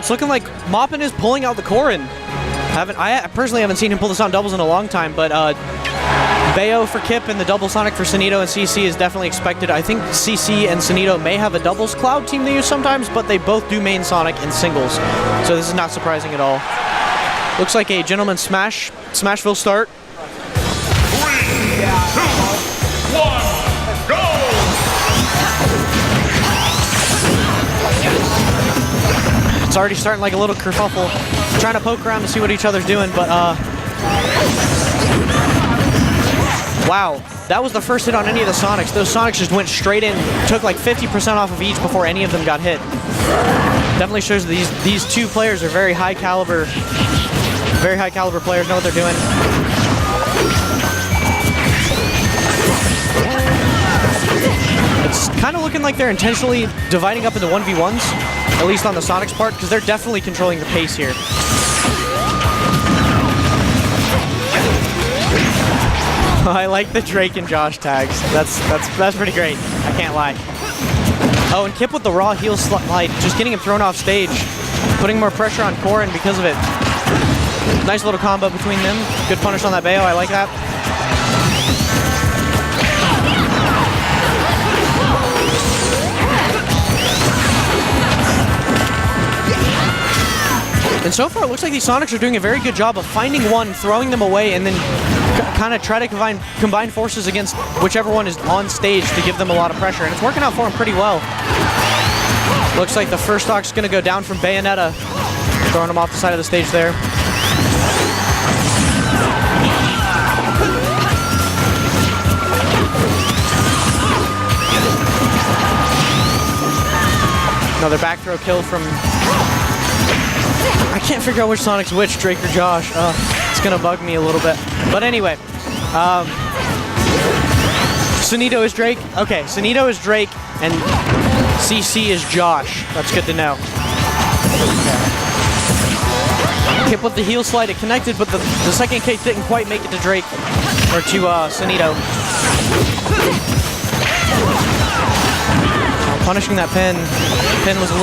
it's looking like MopN is pulling out the Korin. I personally haven't seen him pull this on doubles in a long time, but Bayo for Kip and the double Sonic for Sonido and CC is definitely expected. I think CC and Sonido may have a doubles Cloud team they use sometimes, but they both do main Sonic in singles. So this is not surprising at all. Looks like a gentleman Smashville start. 3, 2, 1, go! It's already starting like a little kerfuffle. Trying to poke around to see what each other's doing, but wow, that was the first hit on any of the Sonics. Those Sonics just went straight in, took like 50% off of each before any of them got hit. Definitely shows that these two players are very high caliber players, know what they're doing. It's kind of looking like they're intentionally dividing up into 1v1s, at least on the Sonic's part, because they're definitely controlling the pace here. I like the Drake and Josh tags. That's pretty great. I can't lie. Oh, and Kip with the raw heel slide, just getting him thrown off stage, putting more pressure on Korin because of it. Nice little combo between them. Good punish on that Bayo. I like that. And so far, it looks like these Sonics are doing a very good job of finding one, throwing them away, and then kind of try to combine forces against whichever one is on stage to give them a lot of pressure. And it's working out for them pretty well. Looks like the first stock's going to go down from Bayonetta, throwing him off the side of the stage there. Another back throw kill from... I can't figure out which Sonic's which, Drake or Josh. It's gonna bug me a little bit. But anyway, Sonido is Drake. Okay, Sonido is Drake and CC is Josh. That's good to know. Kip with the heel slide, it connected, but the second kick didn't quite make it to Drake or to Sonido. Punishing that pin. Pin was a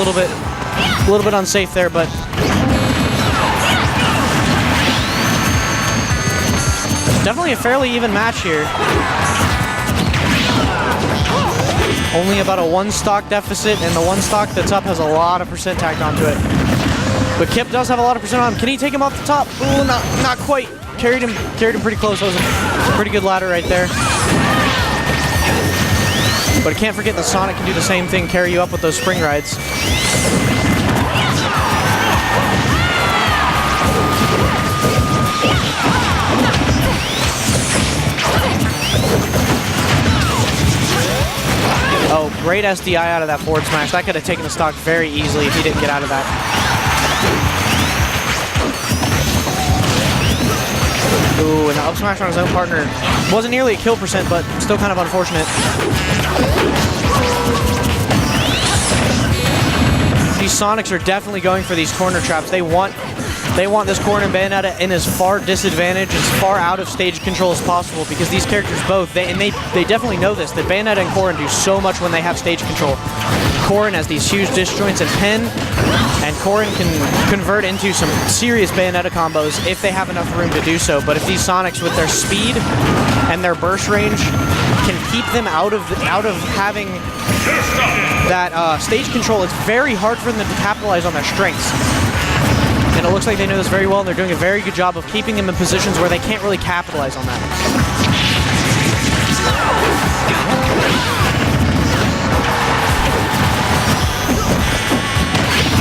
little bit unsafe there, but definitely a fairly even match here. Only about a 1 stock deficit, and the 1 stock that's up has a lot of percent tacked onto it. But Kip does have a lot of percent on him. Can he take him off the top? Ooh, not quite. Carried him pretty close. That was a pretty good ladder right there. But I can't forget that Sonic can do the same thing, carry you up with those spring rides. Oh, great SDI out of that forward smash. That could have taken the stock very easily if he didn't get out of that. Ooh, and the up smash on his own partner. Wasn't nearly a kill percent, but still kind of unfortunate. These Sonics are definitely going for these corner traps. They want this Korin and Bayonetta in as far disadvantage, as far out of stage control as possible, because these characters both, they definitely know this, that Bayonetta and Korin do so much when they have stage control. Korin has these huge disjoints and pin, and Korin can convert into some serious Bayonetta combos if they have enough room to do so. But if these Sonics with their speed and their burst range can keep them out of having that stage control, it's very hard for them to capitalize on their strengths. And it looks like they know this very well, and they're doing a very good job of keeping them in positions where they can't really capitalize on that.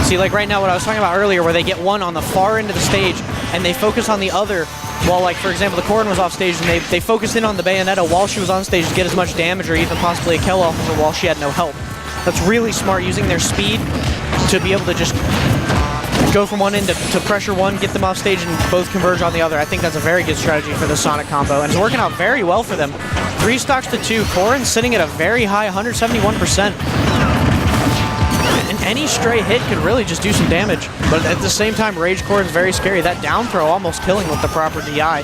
See, like right now, what I was talking about earlier, where they get one on the far end of the stage, and they focus on the other, while, like, for example, the Korin was off stage, and they focused in on the Bayonetta while she was on stage to get as much damage or even possibly a kill off of her while she had no help. That's really smart, using their speed to be able to just go from one end to pressure one, get them off stage, and both converge on the other. I think that's a very good strategy for the Sonic combo, and it's working out very well for them. 3 stocks to 2. Korin sitting at a very high 171%. And any stray hit could really just do some damage. But at the same time, Rage Korin's very scary. That down throw almost killing with the proper DI.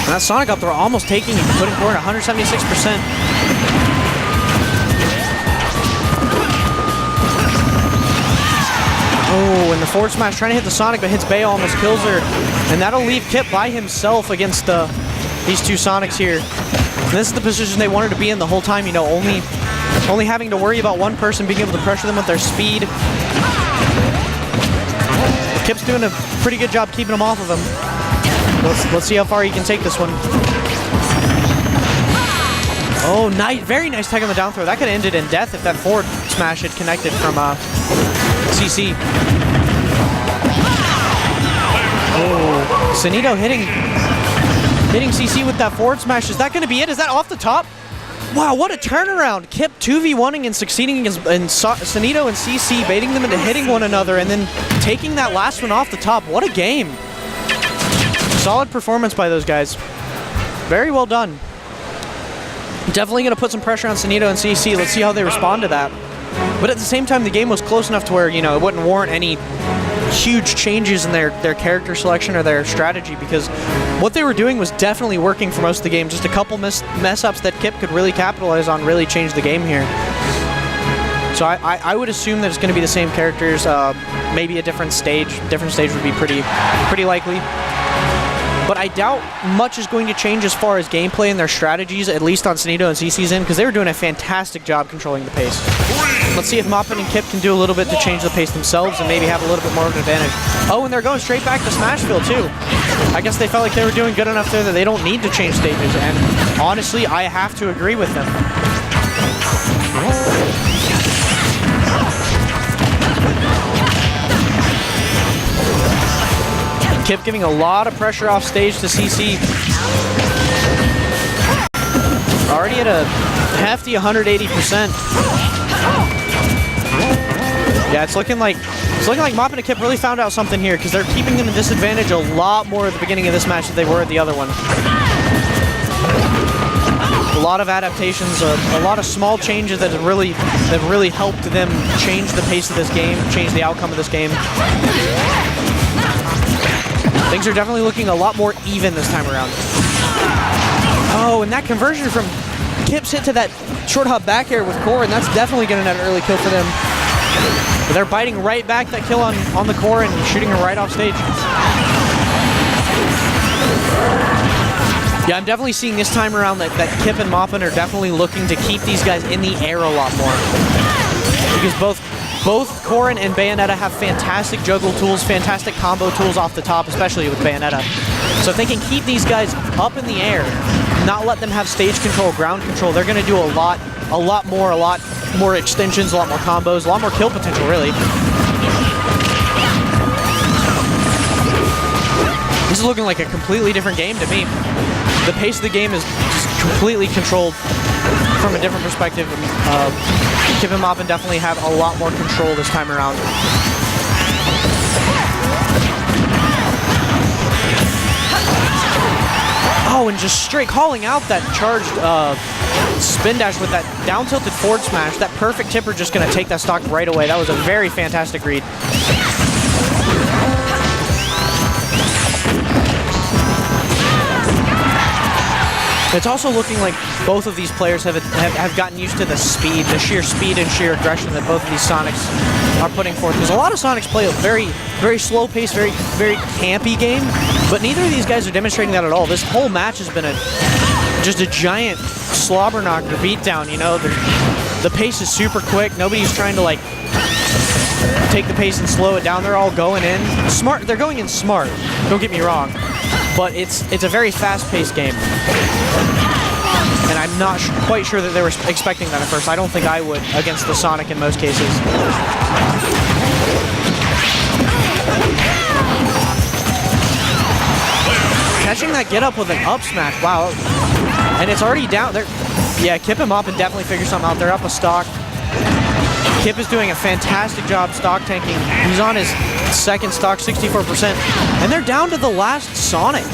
And that Sonic up throw almost taking, putting Korin at 176%. Oh, and the forward smash trying to hit the Sonic, but hits Bayo, almost kills her. And that'll leave Kip by himself against these two Sonics here. And this is the position they wanted to be in the whole time, you know, only having to worry about one person being able to pressure them with their speed. Kip's doing a pretty good job keeping them off of him. Let's see how far he can take this one. Oh, nice, very nice tag on the down throw. That could have ended in death if that forward smash had connected from CC. Oh, Sonido hitting CC with that forward smash. Is that going to be it? Is that off the top? Wow, what a turnaround. Kip 2v1ing and succeeding against Sonido and CC, baiting them into hitting one another and then taking that last one off the top. What a game. Solid performance by those guys. Very well done. Definitely going to put some pressure on Sonido and CC. Let's see how they respond to that. But at the same time, the game was close enough to where, you know, it wouldn't warrant any huge changes in their character selection or their strategy, because what they were doing was definitely working for most of the game. Just a couple mess-ups that Kip could really capitalize on really changed the game here. So I would assume that it's going to be the same characters, maybe a different stage. Different stage would be pretty likely. But I doubt much is going to change as far as gameplay and their strategies, at least on Sonido and CC's end, because they were doing a fantastic job controlling the pace. Let's see if MopN and Kip can do a little bit to change the pace themselves and maybe have a little bit more of an advantage. Oh, and they're going straight back to Smashville, too. I guess they felt like they were doing good enough there that they don't need to change stages, and honestly, I have to agree with them. Kip giving a lot of pressure off stage to CC. Already at a hefty 180%. Yeah, it's looking like MopN and Kip really found out something here, because they're keeping them in disadvantage a lot more at the beginning of this match than they were at the other one. A lot of adaptations, a lot of small changes that have really helped them change the pace of this game, change the outcome of this game. Things are definitely looking a lot more even this time around. Oh, and that conversion from Kip's hit to that short hop back air with core, and that's definitely going to net an early kill for them. But they're biting right back that kill on the core and shooting her right off stage. Yeah, I'm definitely seeing this time around that Kip and MopN are definitely looking to keep these guys in the air a lot more. Because both Corrin and Bayonetta have fantastic juggle tools, fantastic combo tools off the top, especially with Bayonetta. So if they can keep these guys up in the air, not let them have stage control, ground control, they're going to do a lot more extensions, a lot more combos, a lot more kill potential, really. This is looking like a completely different game to me. The pace of the game is just completely controlled from a different perspective. Kip and MopN definitely have a lot more control this time around. Oh, and just straight calling out that charged spin dash with that down tilted forward smash. That perfect tipper just going to take that stock right away. That was a very fantastic read. It's also looking like both of these players have gotten used to the speed, the sheer speed and sheer aggression that both of these Sonics are putting forth. Because a lot of Sonics play a very, very slow pace, very, very campy game, but neither of these guys are demonstrating that at all. This whole match has been just a giant slobber knocker beatdown. You know, the pace is super quick. Nobody's trying to like take the pace and slow it down. They're all going in smart. They're going in smart. Don't get me wrong. But it's a very fast-paced game. And I'm not quite sure that they were expecting that at first. I don't think I would against the Sonic in most cases. Catching that get up with an up smash, wow. And it's already down there. Yeah, Kip and MopN definitely figure something out. They're up a stock. Kip is doing a fantastic job stock tanking. He's on his second stock, 64%. And they're down to the last Sonic.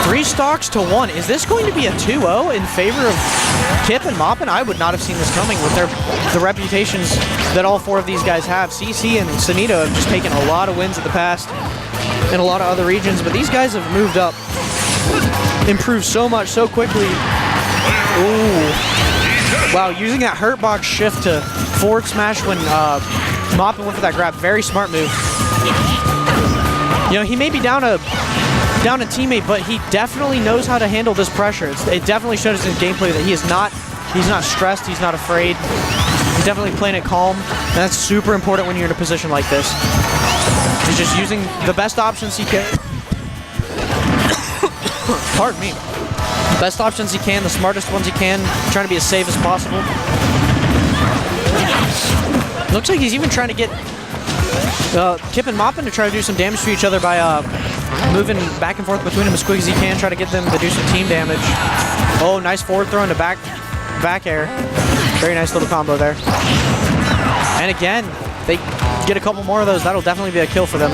3 stocks to 1. Is this going to be a 2-0 in favor of Kip and MopN? I would not have seen this coming with the reputations that all 4 of these guys have. CC and Sonido have just taken a lot of wins in the past in a lot of other regions, but these guys have moved up, improved so much, so quickly. Ooh. Wow, using that hurt box shift to forward smash when MopN went for that grab. Very smart move. You know, he may be down a teammate, but he definitely knows how to handle this pressure. It definitely shows in gameplay that he's not stressed, he's not afraid. He's definitely playing it calm, and that's super important when you're in a position like this. He's just using the best options he can. Pardon me. Best options he can, the smartest ones he can, trying to be as safe as possible. Looks like he's even trying to get Kip and MopN to try to do some damage to each other by moving back and forth between them as quick as he can, try to get them to do some team damage. Oh, nice forward throw into back air. Very nice little combo there. And again, they get a couple more of those. That'll definitely be a kill for them.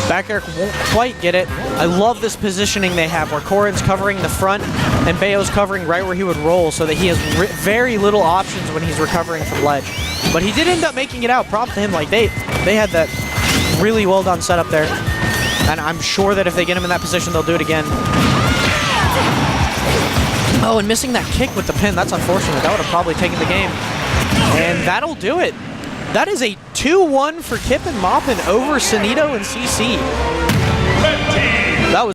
Back air won't quite get it. I love this positioning they have where Corrin's covering the front and Bayo's covering right where he would roll so that he has very little options when he's recovering from ledge. But he did end up making it out. Prop to him. Like they had that really well done setup there. And I'm sure that if they get him in that position, they'll do it again. Oh, and missing that kick with the pin. That's unfortunate. That would have probably taken the game. And that'll do it. That is a 2-1 for Kip and MopN over Sonido and CC.